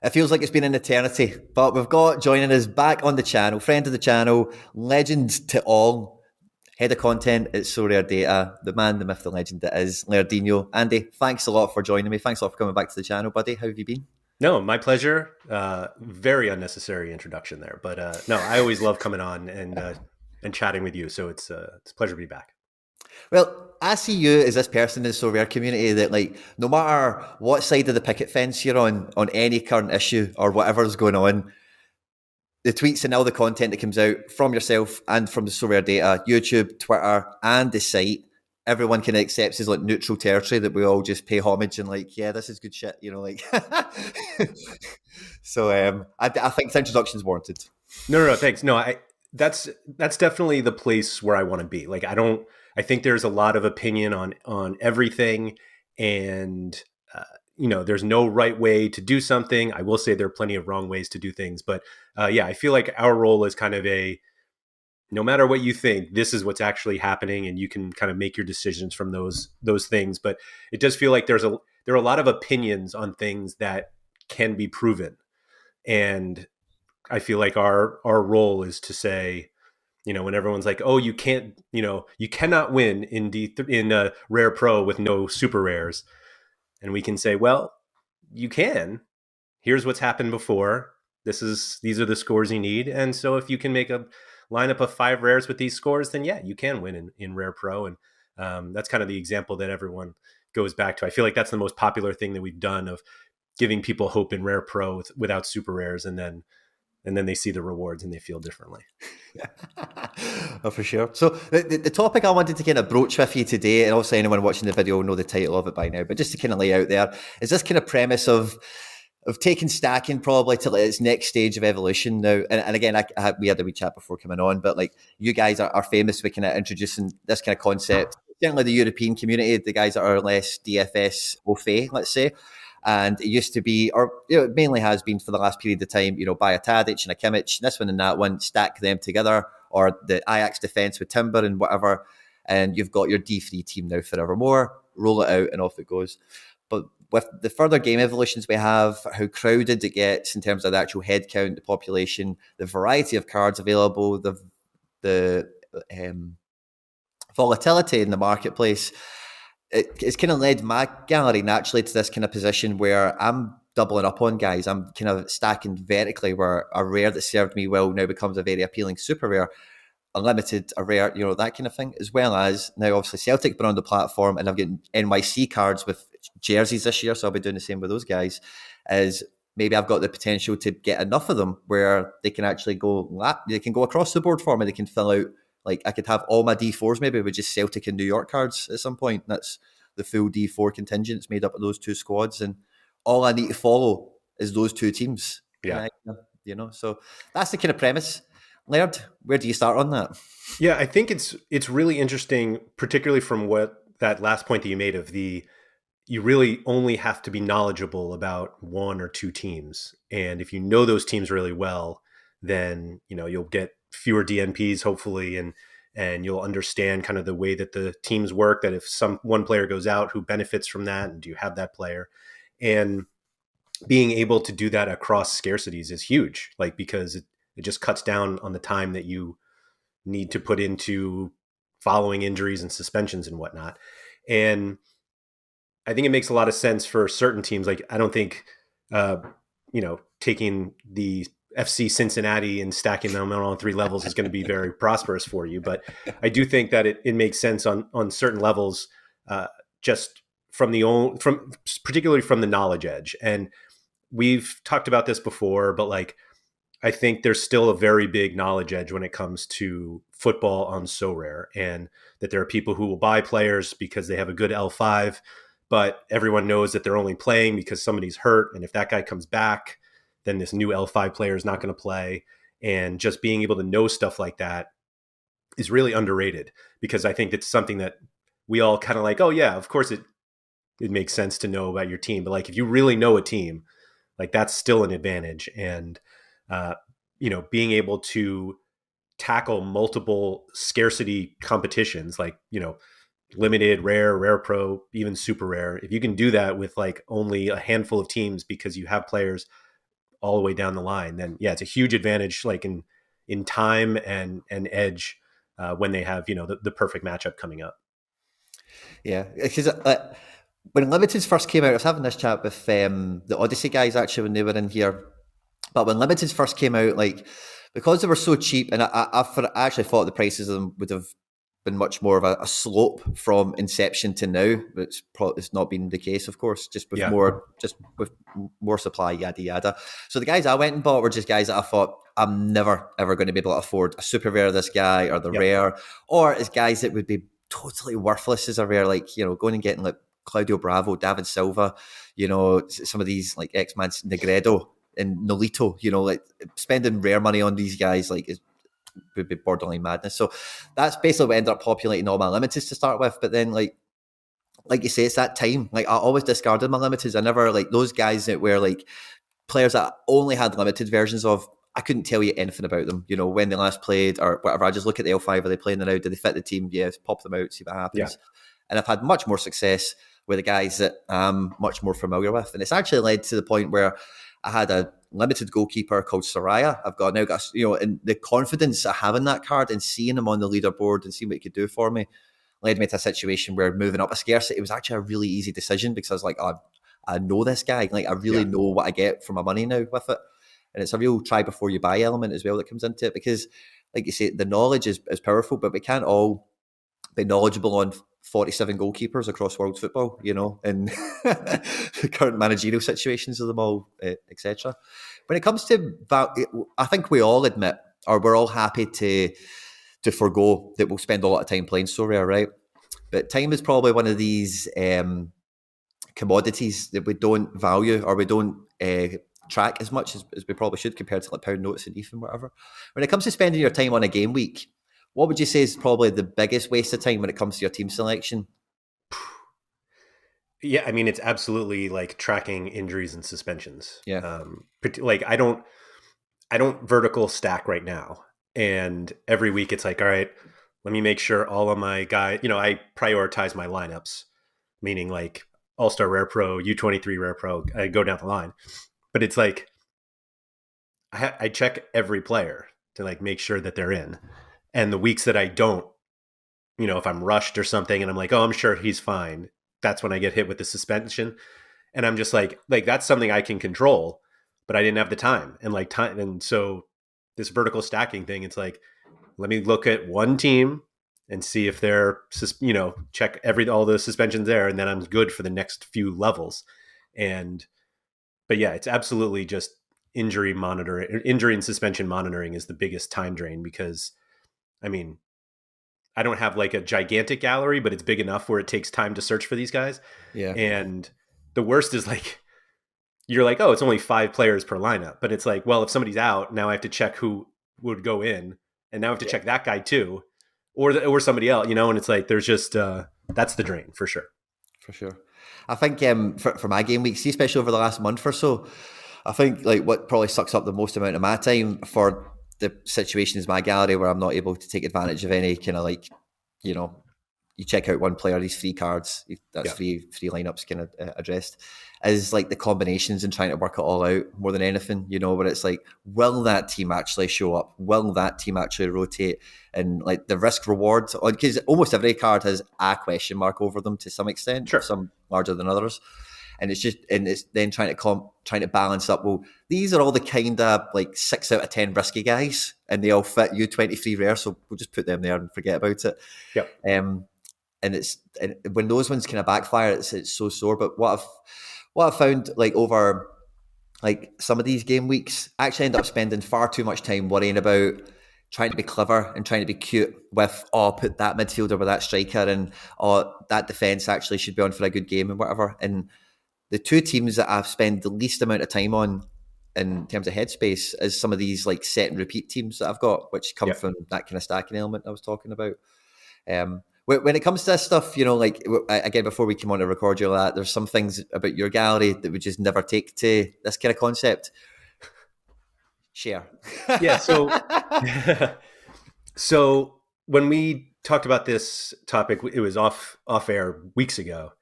It feels like it's been an eternity, but we've got joining us back on the channel, friend of the channel, legend to all, head of content at Sorare Data, the man, the myth, the legend that is Lairdinho. Andy, thanks a lot for joining me. Thanks a lot for coming back to the channel, buddy. How have you been? No, my pleasure. Very unnecessary introduction there, but no, I always love coming on and chatting with you. So it's a pleasure to be back. Well, I see you as this person in the Sorare community that, like, no matter what side of the picket fence you're on any current issue or whatever's going on, the tweets and all the content that comes out from yourself and from the Sorare Data, YouTube, Twitter, and the site, everyone kind of accepts as like neutral territory that we all just pay homage and like, yeah, this is good shit, like. So I think the introduction's warranted. No, thanks. No, that's definitely the place where I want to be. Like, I think there's a lot of opinion on everything, and there's no right way to do something. I will say there are plenty of wrong ways to do things, but yeah, I feel like our role is kind of no matter what you think, this is what's actually happening, and you can kind of make your decisions from those things. But it does feel like there are a lot of opinions on things that can be proven, and I feel like our role is to say, when everyone's like, "Oh, you can't, you cannot win in a rare pro with no super rares," and we can say, "Well, you can. Here's what's happened before. These are the scores you need, and so if you can make a lineup of 5 rares with these scores, then yeah, you can win in rare pro." And that's kind of the example that everyone goes back to. I feel like that's the most popular thing that we've done of giving people hope in rare pro without super rares, and then they see the rewards and they feel differently. Oh, for sure. So the topic I wanted to kind of broach with you today, and also anyone watching the video will know the title of it by now, but just to kind of lay out there, is this kind of premise of taking stacking probably to like its next stage of evolution now. And again, we had a wee chat before coming on, but like you guys are famous for kind of introducing this kind of concept. Certainly the European community, the guys that are less DFS au fait, let's say. And it used to be, or it mainly has been for the last period of time, buy a Tadic and a Kimmich, this one and that one, stack them together, or the Ajax defence with Timber and whatever, and you've got your D3 team now forevermore, roll it out and off it goes. But with the further game evolutions we have, how crowded it gets in terms of the actual head count, the population, the variety of cards available, the volatility in the marketplace, it's kind of led my gallery naturally to this kind of position where I'm doubling up on guys. I'm kind of stacking vertically where a rare that served me well now becomes a very appealing super rare, a limited, a rare, that kind of thing, as well as now obviously Celtic been on the platform and I've got NYC cards with jerseys this year, so I'll be doing the same with those guys, as maybe I've got the potential to get enough of them where they can actually they can go across the board for me, they can fill out, like I could have all my D4s maybe with just Celtic and New York cards at some point. That's the full D4 contingents made up of those two squads, and all I need to follow is those two teams. Yeah. So that's the kind of premise. Laird, where do you start on that? Yeah, I think it's really interesting, particularly from what that last point that you made of you really only have to be knowledgeable about one or two teams. And if you know those teams really well, then, you'll get fewer DNPs, hopefully, and you'll understand kind of the way that the teams work, that if one player goes out, who benefits from that, and do you have that player? And being able to do that across scarcities is huge, like, because it just cuts down on the time that you need to put into following injuries and suspensions and whatnot. And I think it makes a lot of sense for certain teams. Like, I don't think, taking the FC Cincinnati and stacking them on 3 levels is going to be very prosperous for you. But I do think that it makes sense on certain levels, just from particularly from the knowledge edge. And we've talked about this before, but like, I think there's still a very big knowledge edge when it comes to football on Sorare, and that there are people who will buy players because they have a good L5, but everyone knows that they're only playing because somebody's hurt. And if that guy comes back, then this new L5 player is not going to play. And just being able to know stuff like that is really underrated, because I think it's something that we all kind of like, oh yeah, of course it makes sense to know about your team. But like, if you really know a team, like, that's still an advantage. And, being able to tackle multiple scarcity competitions, like, limited, rare pro, even super rare. If you can do that with like only a handful of teams because you have players all the way down the line, then yeah, it's a huge advantage, like in time and edge when they have the perfect matchup coming up. Yeah, because when Limiteds first came out, I was having this chat with the Odyssey guys actually when they were in here. But when Limiteds first came out, like because they were so cheap, and I actually thought the prices of them would have been much more of a slope from inception to now. It's not been the case, of course, just with more supply, yada yada. So the guys I went and bought were just guys that I thought I'm never ever going to be able to afford a super rare of this guy or the rare, or as guys that would be totally worthless as a rare, like going and getting like Claudio Bravo, David Silva, some of these like X-Man's Negredo and Nolito, like spending rare money on these guys would be borderline madness. So that's basically what ended up populating all my limiteds to start with. But then like you say, it's that time. Like I always discarded my limiteds. I never like those guys that were like players that only had limited versions of. I couldn't tell you anything about them, when they last played or whatever. I just look at the L5, are they playing now? Do they fit the team? Yes, pop them out, see what happens. Yeah. And I've had much more success with the guys that I'm much more familiar with. And it's actually led to the point where I had a limited goalkeeper called Sorare. I've now got, and the confidence of having that card and seeing him on the leaderboard and seeing what he could do for me led me to a situation where moving up a scarcity, it was actually a really easy decision because I was like, oh, I know this guy. Like I really know what I get for my money now with it. And it's a real try before you buy element as well that comes into it because, like you say, the knowledge is powerful, but we can't all be knowledgeable on 47 goalkeepers across world football, and the current managerial situations of them all, etc. When it comes to, I think we all admit, or we're all happy to forgo that we'll spend a lot of time playing Sorare, right? But time is probably one of these commodities that we don't value or we don't track as much as we probably should compared to like pound notes and ETH and whatever. When it comes to spending your time on a game week, what would you say is probably the biggest waste of time when it comes to your team selection? Yeah, I mean, it's absolutely like tracking injuries and suspensions. Yeah. Like I don't vertical stack right now. And every week it's like, all right, let me make sure all of my guys, I prioritize my lineups, meaning like All-Star Rare Pro, U23 Rare Pro, I go down the line. But it's like, I check every player to like make sure that they're in. And the weeks that I don't, if I'm rushed or something and I'm like, oh, I'm sure he's fine, that's when I get hit with the suspension. And I'm just like that's something I can control, but I didn't have the time. And so this vertical stacking thing, it's like, let me look at one team and see if they're, check all the suspensions there, and then I'm good for the next few levels. But yeah, it's absolutely just injury and suspension monitoring is the biggest time drain because, I mean, I don't have like a gigantic gallery, but it's big enough where it takes time to search for these guys. Yeah. And the worst is like, you're like, oh, it's only 5 players per lineup. But it's like, well, if somebody's out, now I have to check who would go in. And now I have to check that guy too. Or somebody else, and it's like, there's just, that's the drain for sure. For sure. I think for my game week, see, especially over the last month or so, I think like what probably sucks up the most amount of my time for the situation is my gallery where I'm not able to take advantage of any kind of like, you check out one player, these free cards, that's free lineups kind of addressed, is like the combinations and trying to work it all out more than anything, where it's like, will that team actually show up? Will that team actually rotate? And like the risk reward, because almost every card has a question mark over them to some extent, some larger than others. And it's then trying to balance up. Well, these are all the kind of like 6 out of 10 risky guys, and they all fit U23 rare, so we'll just put them there and forget about it. Yep. And when those ones kind of backfire, it's so sore. But what I've found like over like some of these game weeks, I actually end up spending far too much time worrying about trying to be clever and trying to be cute with, put that midfielder with that striker, and that defense actually should be on for a good game and whatever. And the two teams that I've spent the least amount of time on in terms of headspace is some of these like set and repeat teams that I've got, which come from that kind of stacking element I was talking about. When it comes to this stuff, like again, before we came on to record you, that there's some things about your gallery that we just never take to this kind of concept. Share. Yeah. So when we talked about this topic, it was off air weeks ago.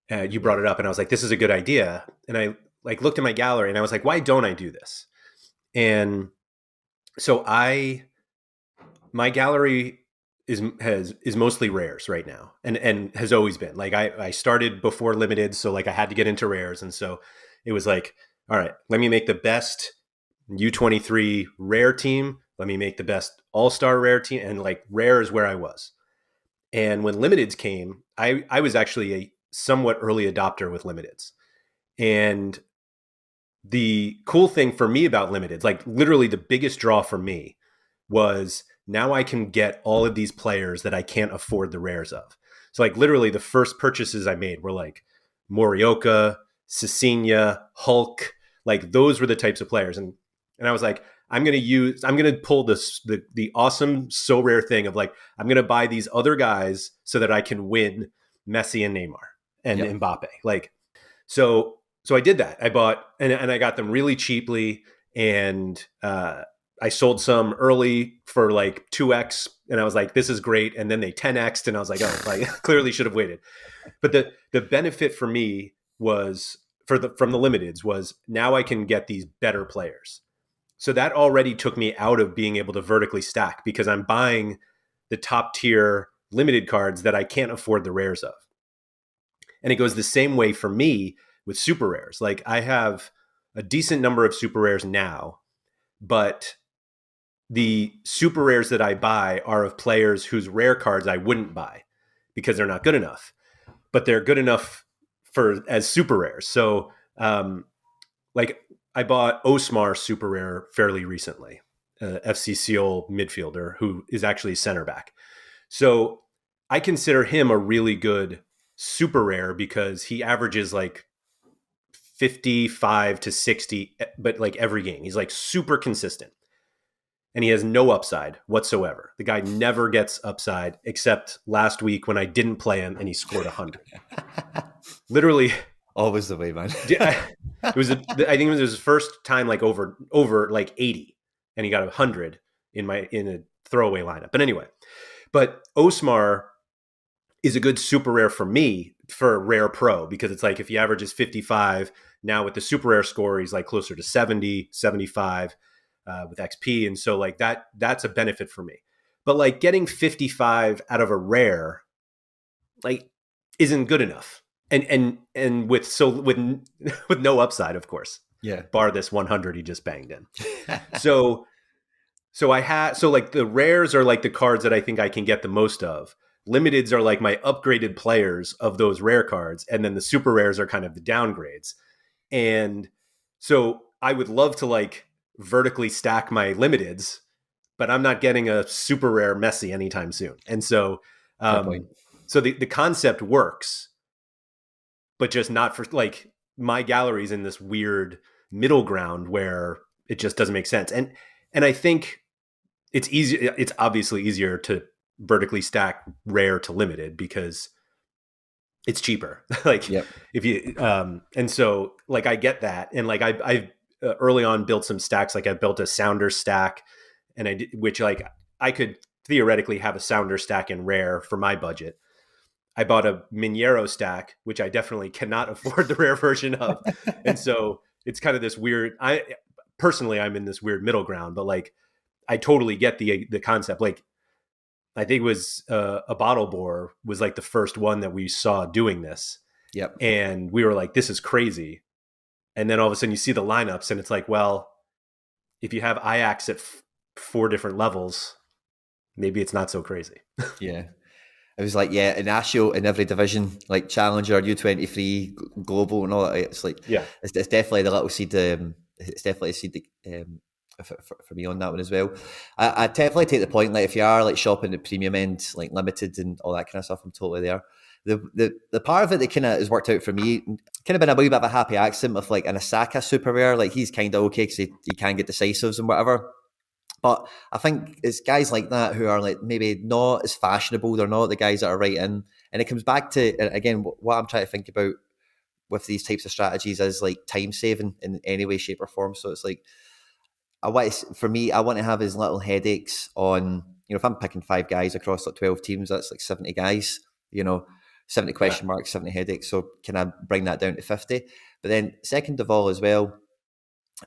You brought it up, and I was like, "This is a good idea." And I like looked at my gallery and I was like, why don't I do this? And so my gallery is mostly rares right now, and has always been. Like I started before limited, so like I had to get into rares, and so it was like, all right, let me make the best U23 rare team. Let me make the best all-star rare team, and like rare is where I was. And when limiteds came, I was actually a somewhat early adopter with limiteds. And the cool thing for me about limiteds, like literally the biggest draw for me, was now I can get all of these players that I can't afford the rares of. So like literally the first purchases I made were like Morioka, Cecilia, Hulk, like those were the types of players. And I was like, I'm gonna pull the awesome so rare thing of like, I'm gonna buy these other guys so that I can win Messi and Neymar and Mbappe. Like so I did that. I bought and I got them really cheaply, and I sold some early for like 2x, and I was like, this is great. And then they 10x'd, and I was like, oh, I clearly should have waited. But the benefit for me was from the limiteds was now I can get these better players. So that already took me out of being able to vertically stack, because I'm buying the top tier limited cards that I can't afford the rares of. And it goes the same way for me with super rares. Like I have a decent number of super rares now, but the super rares that I buy are of players whose rare cards I wouldn't buy because they're not good enough, but they're good enough as super rares. So, like I bought Osmar super rare fairly recently, FC Seoul midfielder who is actually center back. So I consider him a really good super rare because he averages like 55 to 60, but like every game. He's like super consistent. And he has no upside whatsoever. The guy never gets upside, except last week when I didn't play him and he scored 100. Literally, always the way, man. I think it was his first time like over like 80, and he got 100 in a throwaway lineup. But anyway, Osmar is a good super rare for me for rare pro, because it's like if he averages 55, now with the super rare score, he's like closer to 70, 75. With XP, and so like that's a benefit for me. But like getting 55 out of a rare like isn't good enough, and with no upside, of course. Yeah. Bar this 100 he just banged in. so like the rares are like the cards that I think I can get the most of. Limiteds are like my upgraded players of those rare cards, and then the super rares are kind of the downgrades. And so I would love to like vertically stack my limiteds, but I'm not getting a super rare Messi anytime soon. And so, so the concept works, but just not for like my gallery's in this weird middle ground where it just doesn't make sense. And I think it's easy. It's obviously easier to vertically stack rare to limited because it's cheaper. Like if you, and so like I get that. And like I've early on built some stacks. Like I built a sounder stack, and which like I could theoretically have a sounder stack in rare for my budget. I bought a Minero stack, which I definitely cannot afford the rare version of. And so it's kind of this weird, I'm in this weird middle ground, but like, I totally get the concept. Like, I think it was a bottle bore was like the first one that we saw doing this. Yep. And we were like, this is crazy. And then all of a sudden you see the lineups and it's like, well, if you have Ajax at 4 different levels, maybe it's not so crazy. Yeah. It was like, in Asio, in every division, like Challenger, U23, Global and all that. It's like, it's definitely the little seed. It's definitely a seed for me on that one as well. I definitely take the point, like if you are like shopping at premium end, like limited and all that kind of stuff, I'm totally there. The part of it that kind of has worked out for me, kind of been a wee bit of a happy accident with like an Asaka super rare. Like he's kind of okay because he can get decisives and whatever. But I think it's guys like that who are like maybe not as fashionable. They're not the guys that are right in. And it comes back to, again, what I'm trying to think about with these types of strategies is like time saving in any way, shape or form. So it's like, I want to have as little headaches on, if I'm picking 5 guys across like 12 teams, that's like 70 guys, 70 question marks, 70 headaches. So can I bring that down to 50? But then second of all as well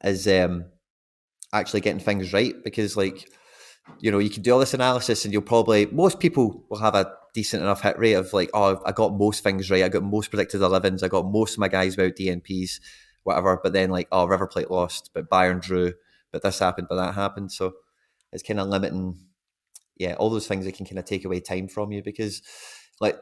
is actually getting things right, because like, you know, you can do all this analysis and most people will have a decent enough hit rate of like, oh, I got most things right. I got most predicted 11s. I got most of my guys without DNPs, whatever. But then like, oh, River Plate lost, but Bayern drew, but this happened, but that happened. So it's kind of limiting, yeah, all those things that can kind of take away time from you, because like,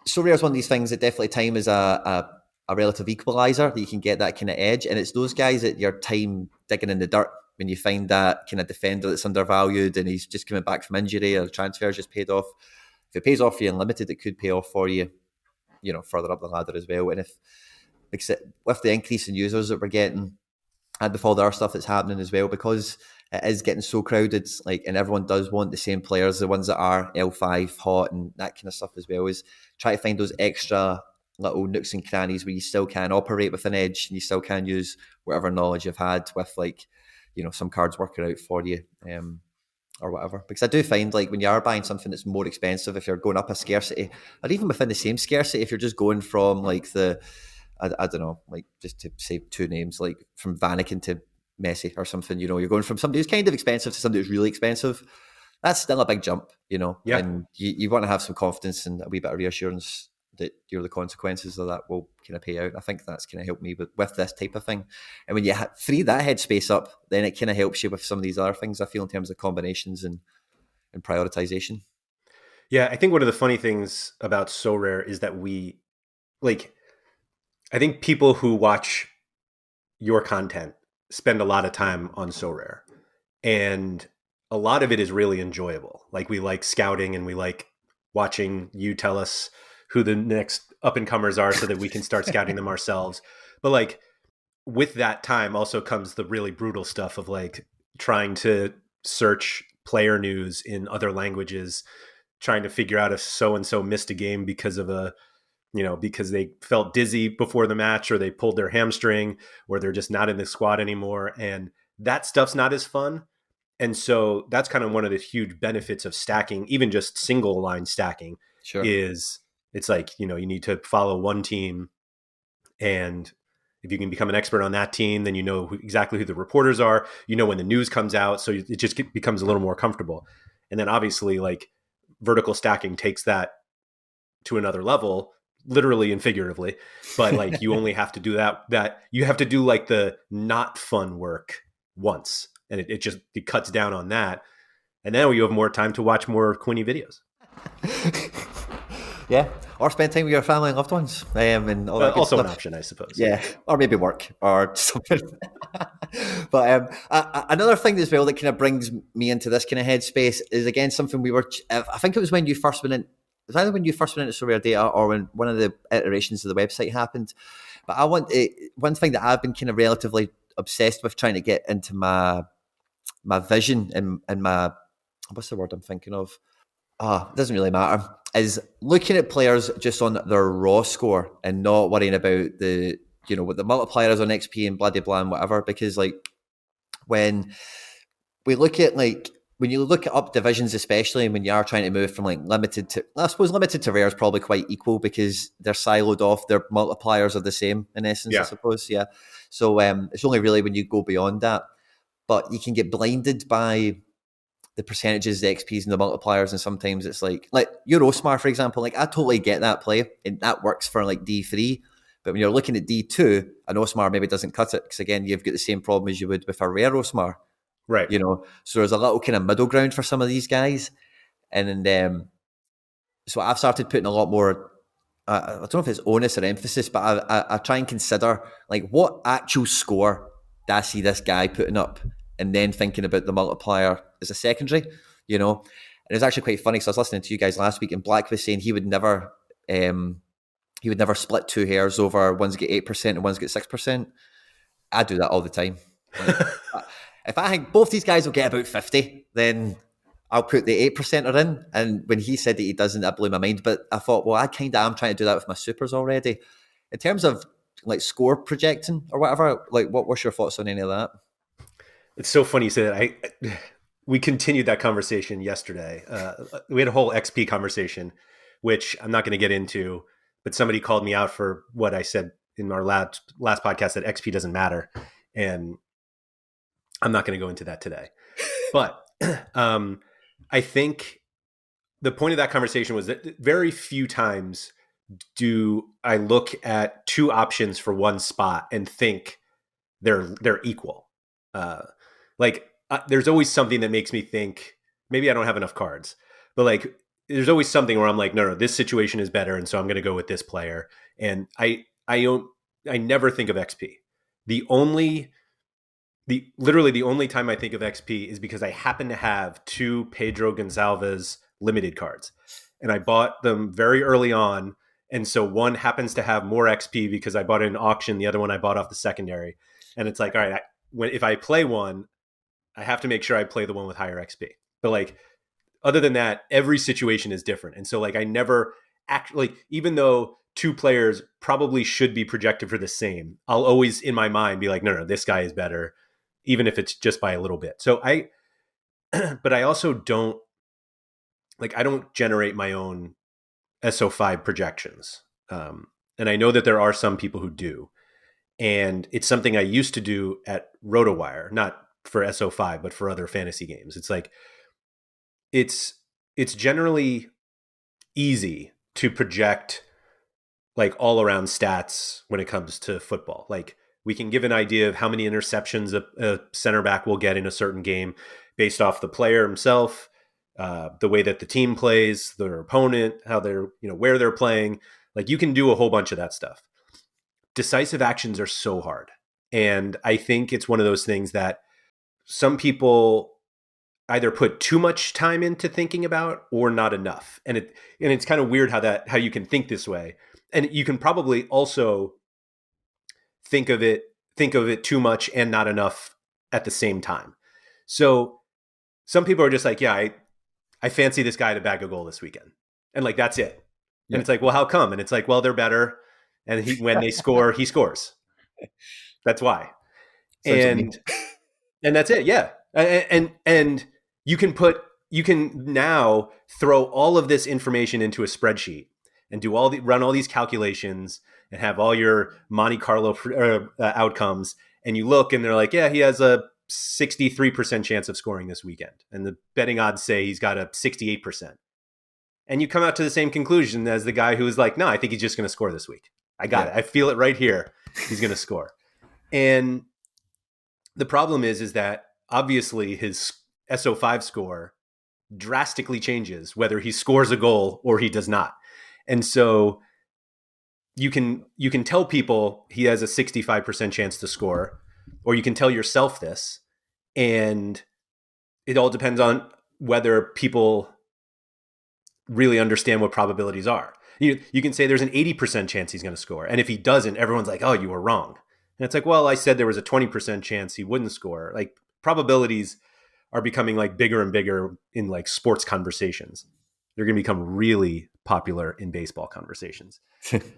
Sorare is one of these things that definitely time is a relative equalizer, that you can get that kind of edge. And it's those guys that your time digging in the dirt when you find that kind of defender that's undervalued and he's just coming back from injury or the transfer's just paid off. If it pays off for you in limited, it could pay off for you, you know, further up the ladder as well. And if, with the increase in users that we're getting, and with all the other stuff that's happening as well, because it is getting so crowded, like, and everyone does want the same players, the ones that are L5 hot and that kind of stuff as well, is try to find those extra little nooks and crannies where you still can operate with an edge and you still can use whatever knowledge you've had with, like, you know, some cards working out for you, or whatever. Because I do find, like, when you are buying something that's more expensive, if you're going up a scarcity, or even within the same scarcity, if you're just going from like I don't know, like, just to say two names, like from Vanaken to Messi or something, you know, you're going from somebody who's kind of expensive to somebody who's really expensive. That's still a big jump, you know. Yeah. And you want to have some confidence and a wee bit of reassurance that, you know, the consequences of that will kind of pay out. I think that's kind of helped me with this type of thing. And when you free that headspace up, then it kind of helps you with some of these other things, I feel, in terms of combinations and prioritization. Yeah, I think one of the funny things about Sorare is that we, like, I think people who watch your content spend a lot of time on Sorare, and a lot of it is really enjoyable. Like, we like scouting and we like watching you tell us who the next up and comers are so that we can start scouting them ourselves. But like, with that time also comes the really brutal stuff of like trying to search player news in other languages, trying to figure out if so-and-so missed a game because of because they felt dizzy before the match, or they pulled their hamstring, or they're just not in the squad anymore. And that stuff's not as fun. And so that's kind of one of the huge benefits of stacking, even just single line stacking. Sure. Is it's like, you need to follow one team, and if you can become an expert on that team, then you know exactly who the reporters are, when the news comes out. So it just becomes a little more comfortable. And then obviously, like, vertical stacking takes that to another level, literally and figuratively. But like, you only have to do that you have to do like the not fun work once, and it cuts down on that. And now you have more time to watch more Quinny videos. Yeah, or spend time with your family and loved ones, and all that. Also, an option, I suppose. Yeah, or maybe work or something. But another thing as well that kind of brings me into this kind of headspace is, again, something we were. I think it was when you first went in. It was either when you first went into Sorare Data or when one of the iterations of the website happened. But one thing that I've been kind of relatively obsessed with trying to get into my vision and my, what's the word I'm thinking of? It doesn't really matter, is looking at players just on their raw score and not worrying about the, what the multipliers on XP and blah, blah, blah, and whatever. Because, like, when we look at, like, when you look at up divisions, especially when you are trying to move from like limited to, I suppose limited to rare is probably quite equal because they're siloed off, their multipliers are the same in essence, I suppose. Yeah. So it's only really when you go beyond that, but you can get blinded by the percentages, the XPs and the multipliers, and sometimes it's like your Osmar, for example. Like, I totally get that play, and that works for like D3. But when you're looking at D2, an Osmar maybe doesn't cut it because, again, you've got the same problem as you would with a rare Osmar, right? So there's a little kind of middle ground for some of these guys, and so I've started putting a lot more. I don't know if it's onus or emphasis, but I try and consider, like, what actual score do I see this guy putting up, and then thinking about the multiplier as a secondary, And it was actually quite funny because I was listening to you guys last week, and Black was saying he would never split two hairs over one's get 8% and one's get 6%. I do that all the time. Like, if I think both these guys will get about 50, then I'll put the 8%er in. And when he said that he doesn't, that blew my mind. But I thought, well, I kind of am trying to do that with my supers already. In terms of like score projecting or whatever, like, what's your thoughts on any of that? It's so funny you say that. We continued that conversation yesterday. We had a whole XP conversation, which I'm not going to get into, but somebody called me out for what I said in our last podcast that XP doesn't matter, and I'm not going to go into that today. But I think the point of that conversation was that very few times do I look at two options for one spot and think they're equal. There's always something that makes me think maybe I don't have enough cards, but like there's always something where I'm like, no, this situation is better, and so I'm going to go with this player. And I never think of XP. Literally the only time I think of XP is because I happen to have two Pedro Gonçalves limited cards, and I bought them very early on. And so one happens to have more XP because I bought it in auction. The other one I bought off the secondary. And it's like, all right, if I play one, I have to make sure I play the one with higher XP. But like, other than that, every situation is different. And so like, I never actually, even though two players probably should be projected for the same, I'll always in my mind be like, no, this guy is better, even if it's just by a little bit. So but I also don't generate my own SO5 projections. And I know that there are some people who do. And it's something I used to do at RotoWire, not for SO5, but for other fantasy games. It's like, it's generally easy to project like all around stats when it comes to football. Like we can give an idea of how many interceptions a center back will get in a certain game based off the player himself, the way that the team plays, their opponent, how they're, where they're playing. Like you can do a whole bunch of that stuff. Decisive actions are so hard. And I think it's one of those things that some people either put too much time into thinking about or not enough. And it's kind of weird how you can think this way. And you can probably also think of it too much and not enough at the same time. So some people are just like, yeah, I fancy this guy to bag a goal this weekend. And like, that's it. Yeah. And it's like, well, how come? And it's like, well, they're better. And when they score, he scores. That's why. And that's it. Yeah. And you can now throw all of this information into a spreadsheet and run all these calculations and have all your Monte Carlo outcomes. And you look and they're like, yeah, he has a 63% chance of scoring this weekend. And the betting odds say he's got a 68%. And you come out to the same conclusion as the guy who is like, no, I think he's just going to score this week. I got it. I feel it right here. He's going to score. And the problem is that obviously his SO5 score drastically changes whether he scores a goal or he does not. And so you can tell people he has a 65% chance to score, or you can tell yourself this, and it all depends on whether people really understand what probabilities are. You can say there's an 80% chance he's going to score. And if he doesn't, everyone's like, oh, you were wrong. And it's like, well, I said there was a 20% chance he wouldn't score. Like probabilities are becoming like bigger and bigger in like sports conversations. They're going to become really popular in baseball conversations.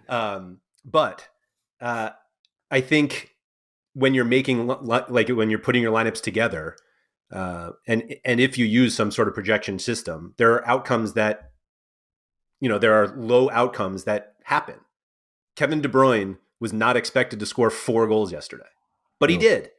But I think when you're making, like when you're putting your lineups together, and if you use some sort of projection system, there are outcomes that, there are low outcomes that happen. Kevin De Bruyne was not expected to score 4 goals yesterday, but he did.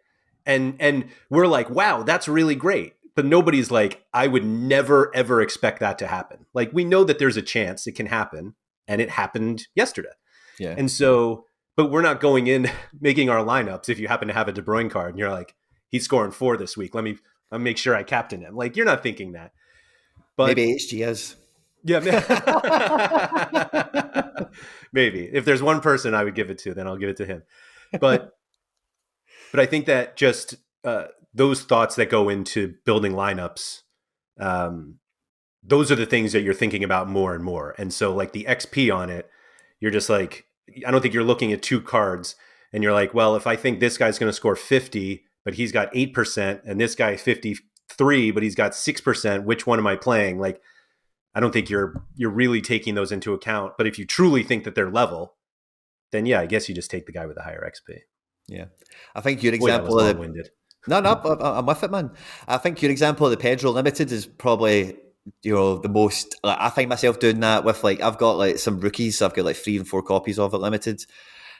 And we're like, wow, that's really great. But nobody's like, I would never, ever expect that to happen. Like, we know that there's a chance it can happen, and it happened yesterday. Yeah. And so, but we're not going in making our lineups if you happen to have a De Bruyne card and you're like, he's scoring 4 this week. Let me make sure I captain him. Like, you're not thinking that. But maybe HG is. Yeah. Maybe. If there's one person I would give it to, then I'll give it to him. But I think that just those thoughts that go into building lineups, those are the things that you're thinking about more and more. And so like the XP on it, you're just like, I don't think you're looking at 2 cards and you're like, well, if I think this guy's going to score 50, but he's got 8%, and this guy 53, but he's got 6%, which one am I playing? Like, I don't think you're really taking those into account. But if you truly think that they're level, then yeah, I guess you just take the guy with the higher XP. Yeah. I think your example of No, I'm with it, man. I think your example of the Pedro Limited is probably, the most, like, I find myself doing that with, like, I've got like some rookies. So I've got like 3 and 4 copies of it limited.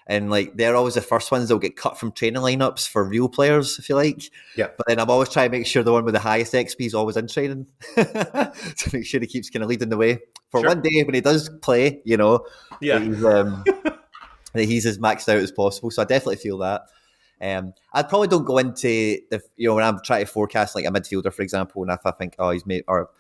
and like they're always the first ones that'll get cut from training lineups for real players, if you like. Yeah. But then I'm always trying to make sure the one with the highest XP is always in training to make sure he keeps kind of leading the way for Sure. one day when he does play, you know, Yeah. that he's as maxed out as possible. So I definitely feel that. I probably don't go into the, you know, when I'm trying to forecast like a midfielder, for example, and if I think, oh, he's made, or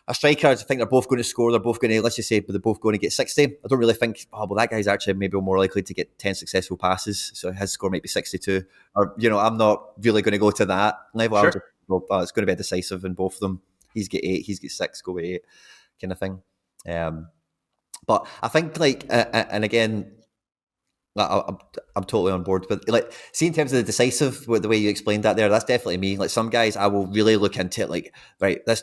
a striker, I think they're both going to score, they're both going to, let's just say, they're both going to get 60. I don't really think, oh, well, that guy's actually maybe more likely to get 10 successful passes, so his score might be 62. Or, you know, I'm not really going to go to that level. Sure. I'll just go, oh, it's going to be a decisive in both of them. He's get 8, he's get 6, go with 8, kind of thing. But I think, like, and again, I'm totally on board, but like, see, in terms of the decisive, the way you explained that there, that's definitely me. Like, some guys, I will really look into it. Like, right, this,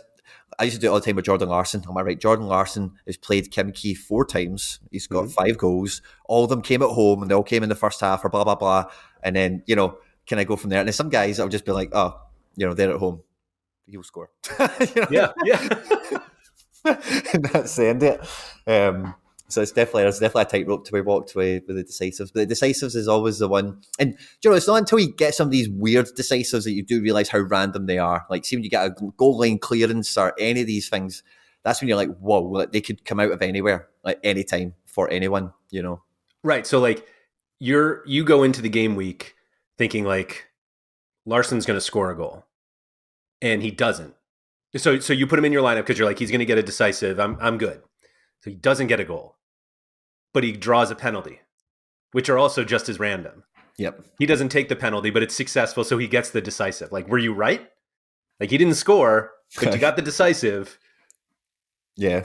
I used to do it all the time with Jordan Larson. Am I right? Jordan Larson has played Kim Key 4 times. He's got 5 goals. All of them came at home, and they all came in the first half, or blah blah blah. And then, you know, can I go from there? And there's some guys I'll just be like, oh, you know, they're at home, he'll score. You know? Yeah. And that's the end of it. So there's definitely a tightrope to be walked with the decisives. But the decisives is always the one. And, you know, it's not until you get some of these weird decisives that you do realise how random they are. Like, see, when you get a goal line clearance or any of these things, that's when you're like, whoa, like, they could come out of anywhere, like any time for anyone, you know? Right. So, like, you go into the game week thinking, like, Larson's going to score a goal. And he doesn't. So you put him in your lineup because you're like, he's going to get a decisive. I'm good. So he doesn't get a goal, but he draws a penalty, which are also just as random. Yep. He doesn't take the penalty, but it's successful, so he gets the decisive. Like, were you right? Like, he didn't score, but you got the decisive. Yeah.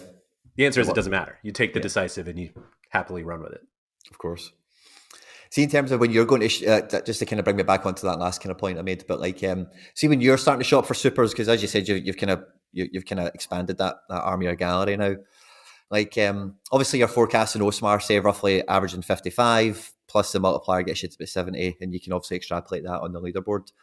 The answer is it doesn't matter. You take the decisive and you happily run with it. Of course. See, in terms of when you're going to, just to kind of bring me back onto that last kind of point I made, but like, see, when you're starting to shop for supers, because as you said, you've kind of expanded that army or gallery now. Like, obviously, you're forecasting Osmar, say, roughly averaging 55, plus the multiplier gets you to about 70, and you can obviously extrapolate that on the leaderboard.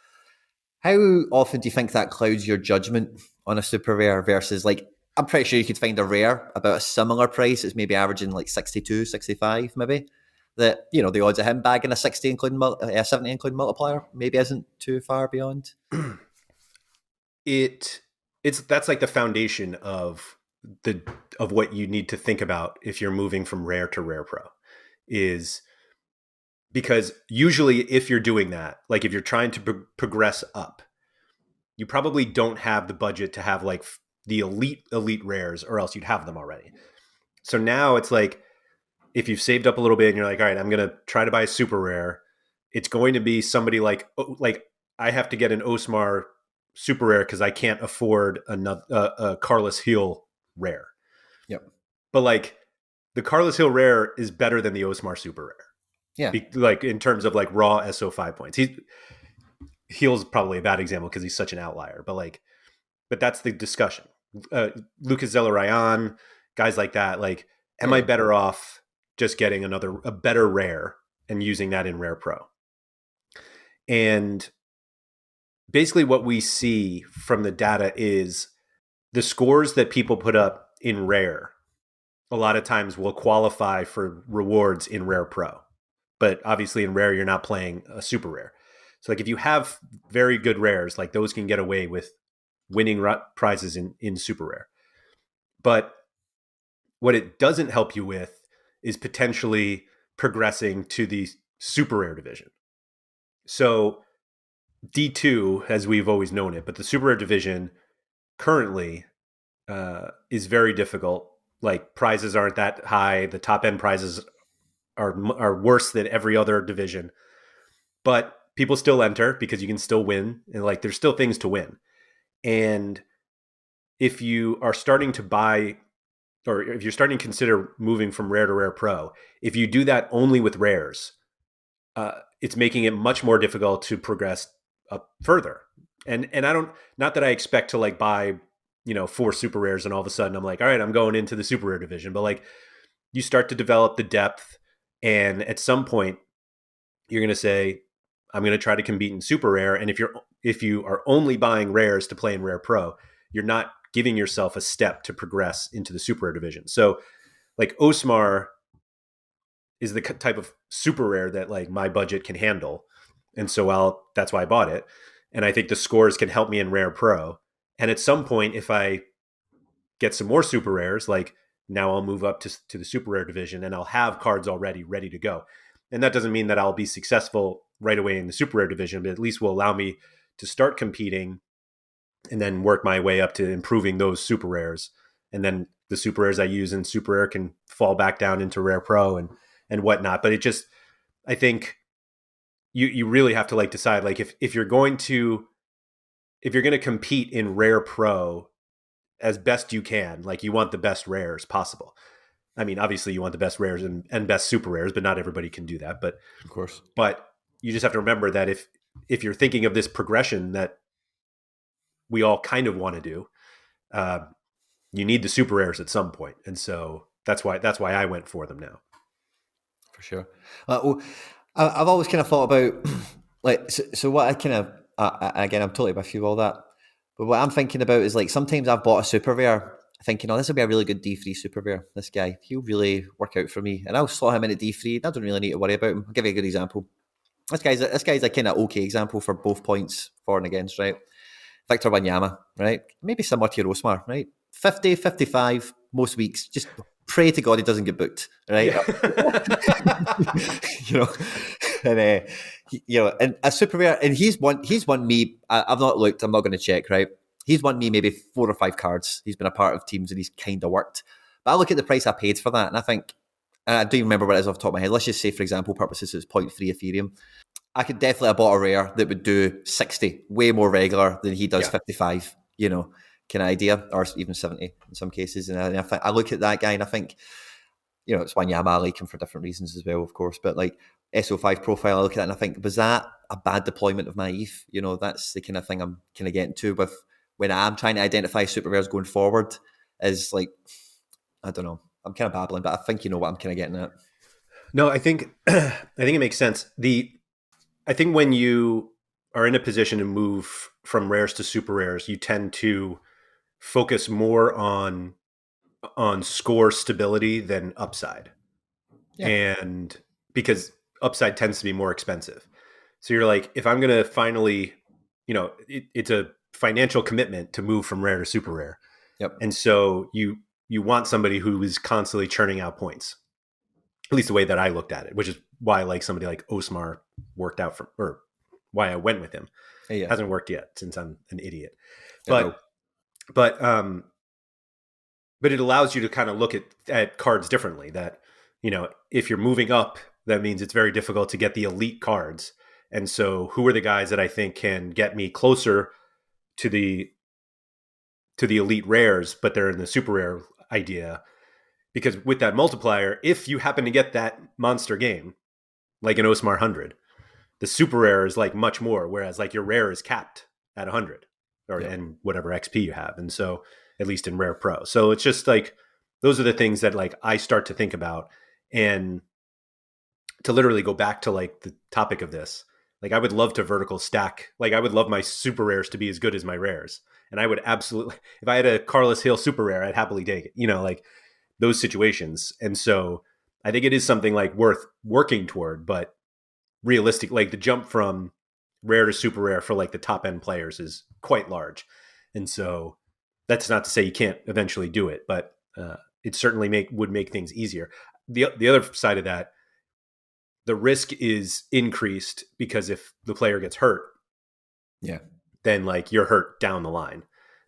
How often do you think that clouds your judgment on a super rare versus, like, I'm pretty sure you could find a rare about a similar price. It's maybe averaging like 62, 65, maybe. That, you know, the odds of him bagging a 60 including 70 including multiplier maybe isn't too far beyond. That's like the foundation of what you need to think about if you're moving from rare to rare pro, is because usually if you're doing that, like if you're trying to progress up, you probably don't have the budget to have like the elite rares, or else you'd have them already. So now it's like, if you've saved up a little bit and you're like, all right, I'm going to try to buy a super rare, it's going to be somebody like I have to get an Osmar super rare because I can't afford a Carlos Heel rare. Yep. But like the Carlos Hill rare is better than the Osmar super rare. Yeah. Like in terms of like raw SO5 points. Heel's probably a bad example because he's such an outlier, but that's the discussion. Lucas Zelarayan, guys like that, like, am I better off just getting a better rare and using that in Rare Pro? And basically what we see from the data is the scores that people put up in Rare a lot of times will qualify for rewards in Rare Pro. But obviously in Rare, you're not playing a super rare. So like if you have very good rares, like those can get away with winning prizes in super rare. But what it doesn't help you with is potentially progressing to the super rare division. So D2, as we've always known it, but the super rare division currently is very difficult. Like prizes aren't that high. The top end prizes are worse than every other division, but people still enter because you can still win, and like there's still things to win. And if you are starting to buy, or if you're starting to consider moving from rare to rare pro, if you do that only with rares, it's making it much more difficult to progress up further. And I don't, not that I expect to like buy, 4 super rares and all of a sudden I'm like, all right, I'm going into the super rare division. But like you start to develop the depth, and at some point you're going to say, I'm going to try to compete in super rare. And if you are only buying rares to play in Rare Pro, you're not giving yourself a step to progress into the super rare division. So like Osmar is the type of super rare that like my budget can handle. And so that's why I bought it. And I think the scores can help me in Rare Pro. And at some point, if I get some more super rares, like now I'll move up to the super rare division and I'll have cards already ready to go. And that doesn't mean that I'll be successful right away in the super rare division, but at least will allow me to start competing and then work my way up to improving those super rares. And then the super rares I use in super rare can fall back down into Rare Pro and whatnot. But it just, I think you really have to like decide, like if you're going to compete in Rare Pro as best you can, like you want the best rares possible. I mean, obviously you want the best rares and best super rares, but not everybody can do that. But Of course. But you just have to remember that if you're thinking of this progression that we all kind of want to do, you need the super rares at some point. And so that's why I went for them now. For sure. I've always kind of thought about like, so what I kind of, again, I'm totally with you all that. But what I'm thinking about is like, sometimes I've bought a super rare thinking, oh, this will be a really good D3 super rare. This guy, he'll really work out for me. And I'll slot him in at D3. I don't really need to worry about him. I'll give you a good example. This guy's a kind of okay example for both points, for and against, right? Victor Wanyama, right? Maybe similar to your Osmar, right? 50, 55 most weeks. Just pray to God he doesn't get booked, right? Yeah. you know, and and a super rare, and he's won me. I've not looked. I'm not going to check, right? He's won me maybe 4 or 5 cards. He's been a part of teams and he's kind of worked. But I look at the price I paid for that, and I think, and I don't even remember what it is off the top of my head. Let's just say, for example purposes, it's 0.3 Ethereum. I could definitely have bought a rare that would do 60, way more regular than he does 55, kind of idea, or even 70 in some cases. And I look at that guy and I think, it's Wanyama. I like him for different reasons as well, of course. But like SO5 profile, I look at that and I think, was that a bad deployment of my ETH? That's the kind of thing I'm kind of getting to with when I'm trying to identify super rares going forward. Is like, I don't know. I'm kind of babbling, but I think you know what I'm kind of getting at. No, I think it makes sense. I think when you are in a position to move from rares to super rares, you tend to focus more on score stability than upside. Yeah. And because upside tends to be more expensive. So you're like, if I'm going to finally, it's a financial commitment to move from rare to super rare. Yep. And so you want somebody who is constantly churning out points. At least the way that I looked at it, which is why like somebody like Osmar worked out or why I went with him. Yeah. Hasn't worked yet since I'm an idiot. Yeah, But it allows you to kind of look at cards differently. That, if you're moving up, that means it's very difficult to get the elite cards. And so who are the guys that I think can get me closer to the elite rares, but they're in the super rare idea? Because with that multiplier, if you happen to get that monster game, like an Osmar 100, the super rare is like much more, whereas like your rare is capped at 100 and whatever XP you have. And so at least in Rare Pro. So it's just like, those are the things that like I start to think about. And to literally go back to like the topic of this, like I would love to vertical stack. Like I would love my super rares to be as good as my rares. And I would absolutely, if I had a Carlos Hill super rare, I'd happily take it, like those situations. And so I think it is something like worth working toward, but realistic, like the jump from rare to super rare for like the top end players is quite large. And so that's not to say you can't eventually do it, but it certainly would make things easier. The other side of that, the risk is increased because if the player gets hurt, then like you're hurt down the line.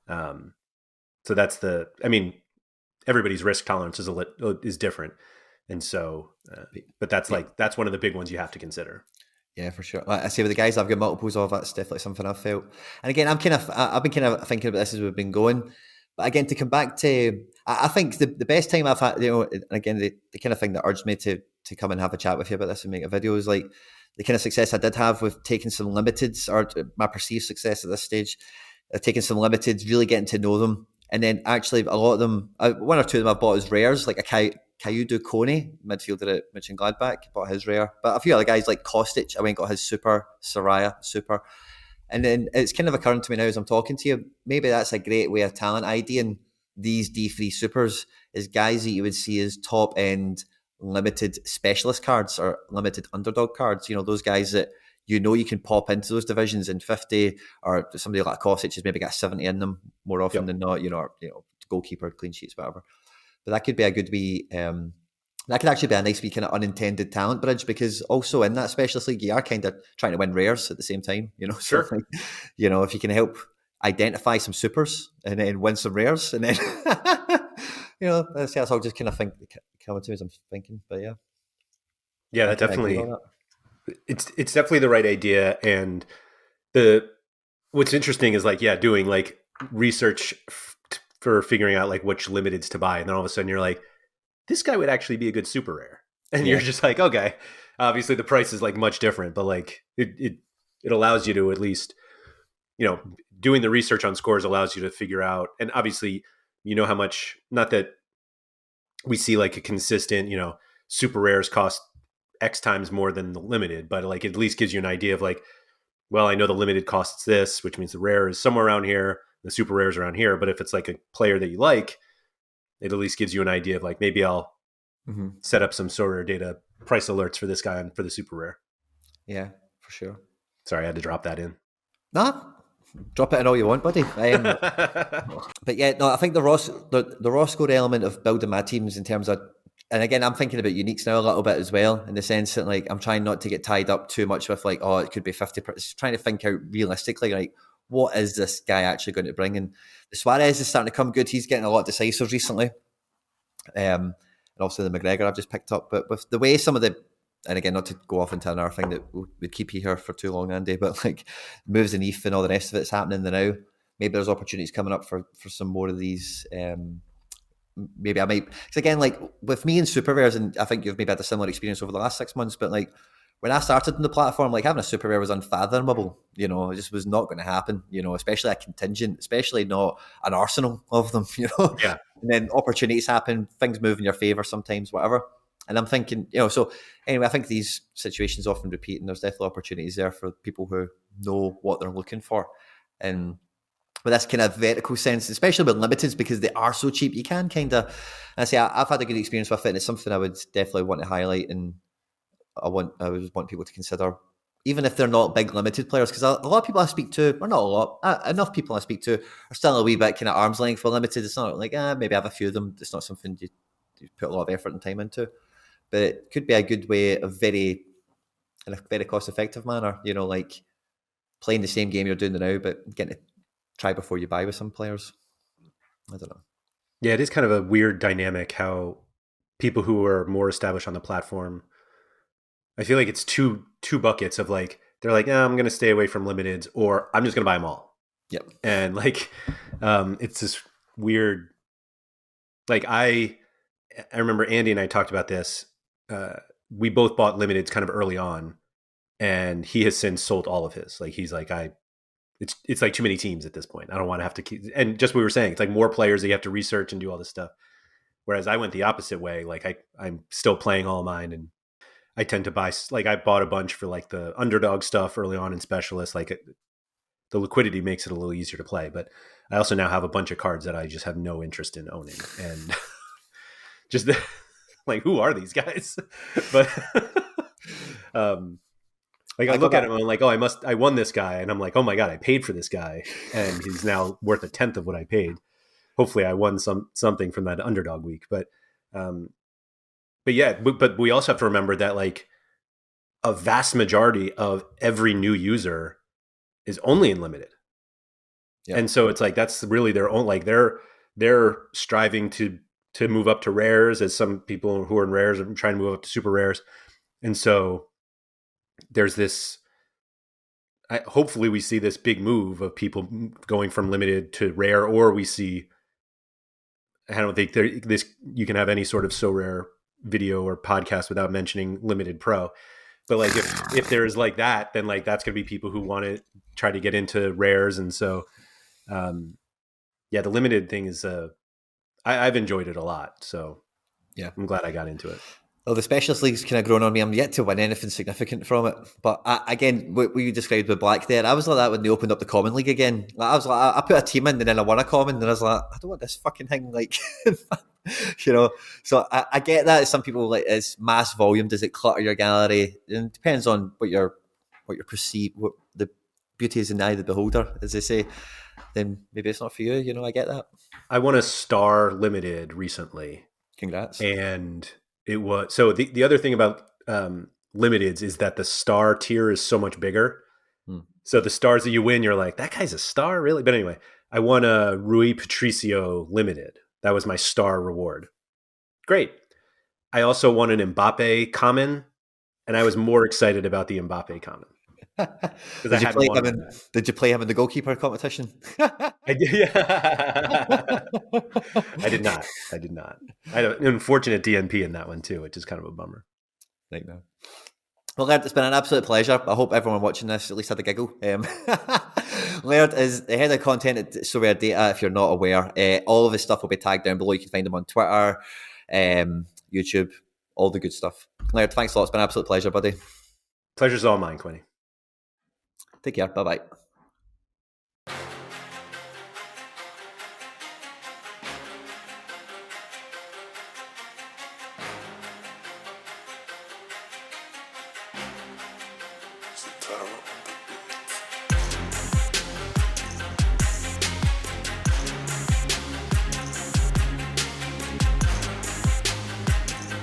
So that's everybody's risk tolerance is different. And so, but that's one of the big ones you have to consider. Yeah, for sure. Like I say, with the guys I've got multiples of, that's definitely something I've felt. And again, I've been kind of thinking about this as we've been going. But again, to come back to, I think the best time I've had, and again, the kind of thing that urged me to come and have a chat with you about this and make a video is like the kind of success I did have with taking some limiteds, or my perceived success at this stage, taking some limiteds, really getting to know them. And then actually a lot of them, one or two of them I bought as rares, like a Kayudu Quinny, midfielder at Mönchengladbach, bought his rare. But a few other guys like Kostic, I went and got his super, Sorare super. And then it's kind of occurring to me now as I'm talking to you, maybe that's a great way of talent IDing these D3 supers is guys that you would see as top end, limited specialist cards or limited underdog cards. Those guys that you can pop into those divisions in 50, or somebody like Kostic has maybe got 70 in them more often than not. Or goalkeeper, clean sheets, whatever. But that could be a good wee. That could actually be a nice wee kind of unintended talent bridge, because also in that specialist league you are kind of trying to win rares at the same time. Sure. So if you can help identify some supers and then win some rares, and then that's all just kind of coming to me as I'm thinking. But yeah, that definitely. It's definitely the right idea, and what's interesting is doing like research for figuring out like which limiteds to buy, and then all of a sudden you're like, this guy would actually be a good super rare, and you're just like, okay, obviously the price is like much different, but like it allows you to at least, doing the research on scores allows you to figure out, and obviously how much, not that we see like a consistent, super rares cost X times more than the limited, but like it at least gives you an idea of like, well, I know the limited costs this, which means the rare is somewhere around here, the super rare is around here. But if it's like a player that you like, it at least gives you an idea of like, maybe I'll set up some Sorare Data price alerts for this guy and for the super rare. Yeah, for sure. Sorry, I had to drop that in. Nah, drop it in all you want, buddy. But yeah, no, I think the raw score element of building my teams in terms of, and again, I'm thinking about uniques now a little bit as well, in the sense that like I'm trying not to get tied up too much with like, oh, it could be 50. Trying to think out realistically, like, what is this guy actually going to bring? And the Suarez is starting to come good. He's getting a lot of decisives recently. And also the McGregor I've just picked up. But with the way some of the, and again, not to go off into another thing that would keep you here for too long, Andy, but like moves and ETH and all the rest of it's happening now. Maybe there's opportunities coming up for some more of these. Maybe I might, because again, like with me and super rares, and I think you've maybe had a similar experience over the last 6 months, but like when I started on the platform, like having a super rare was unfathomable. It just was not going to happen, especially a contingent, especially not an arsenal of them, Yeah. And then opportunities happen, things move in your favor sometimes, whatever. And I'm thinking, so anyway, I think these situations often repeat, and there's definitely opportunities there for people who know what they're looking for. And with this kind of vertical sense, especially with limiteds, because they are so cheap, you can kind of, I say I've had a good experience with it, and it's something I would definitely want to highlight, and I would want people to consider, even if they're not big limited players, because a lot of people I speak to, or not a lot, enough people I speak to are still a wee bit kind of arm's length for limited. It's not like, maybe I have a few of them. It's not something you put a lot of effort and time into, but it could be a good way of in a very cost effective manner, like playing the same game you're doing now, but getting to try before you buy with some players. I don't know. Yeah, it is kind of a weird dynamic how people who are more established on the platform, I feel like it's two buckets of like, they're like, I'm going to stay away from limiteds, or I'm just going to buy them all. Yep. And like, it's this weird, like I remember Andy and I talked about this. We both bought limiteds kind of early on, and he has since sold all of his. Like he's like, it's like too many teams at this point. I don't want to have to keep, and just what we were saying, it's like more players that you have to research and do all this stuff. Whereas I went the opposite way. Like I'm still playing all mine, and I tend to buy, like I bought a bunch for like the underdog stuff early on in specialists. Like the liquidity makes it a little easier to play, but I also now have a bunch of cards that I just have no interest in owning, and just like, who are these guys? But like I look at him and I'm like, I won this guy, and I'm like, oh my god, I paid for this guy, and he's now worth 1/10 of what I paid. Hopefully, I won something from that underdog week, but yeah, but we also have to remember that like a vast majority of every new user is only in limited, and so it's like that's really their own, like they're striving to move up to rares, as some people who are in rares are trying to move up to super rares, and so there's this. Hopefully, we see this big move of people going from limited to rare, or we see. I don't think you can have any sort of so rare video or podcast without mentioning limited pro. But like if there's like that, then like that's going to be people who want to try to get into rares, and so the limited thing is I've enjoyed it a lot. So yeah, I'm glad I got into it. Well, the specialist league's kind of grown on me. I'm yet to win anything significant from it. But again, what you described with Black there, I was like that when they opened up the common league again. Like, I was like, I put a team in and then I won a common, and I was like, I don't want this fucking thing. Like, you know. So I get that. Some people like it's mass volume. Does it clutter your gallery? And it depends on what your perceive. What the beauty is in the eye of the beholder, as they say. Then maybe it's not for you. You know, I get that. I won a star limited recently, Congrats. and it was so. The other thing about limiteds is that the star tier is so much bigger. So the stars that you win, you're like, that guy's a star, really? But anyway, I won a Rui Patricio limited. That was my star reward. Great. I also won an Mbappe common, and I was more excited about the Mbappe common. Did you play him in the goalkeeper competition? I did, yeah. I did not. I had an unfortunate DNP in that one too, which is kind of a bummer. Right now. Well, Laird, it's been an absolute pleasure. I hope everyone watching this at least had a giggle. Laird is the head of content at Sorare Data, if you're not aware. All of his stuff will be tagged down below. You can find him on Twitter, YouTube, all the good stuff. Laird, thanks a lot. It's been an absolute pleasure, buddy. Pleasure's all mine, Quinny. Take care. Bye-bye.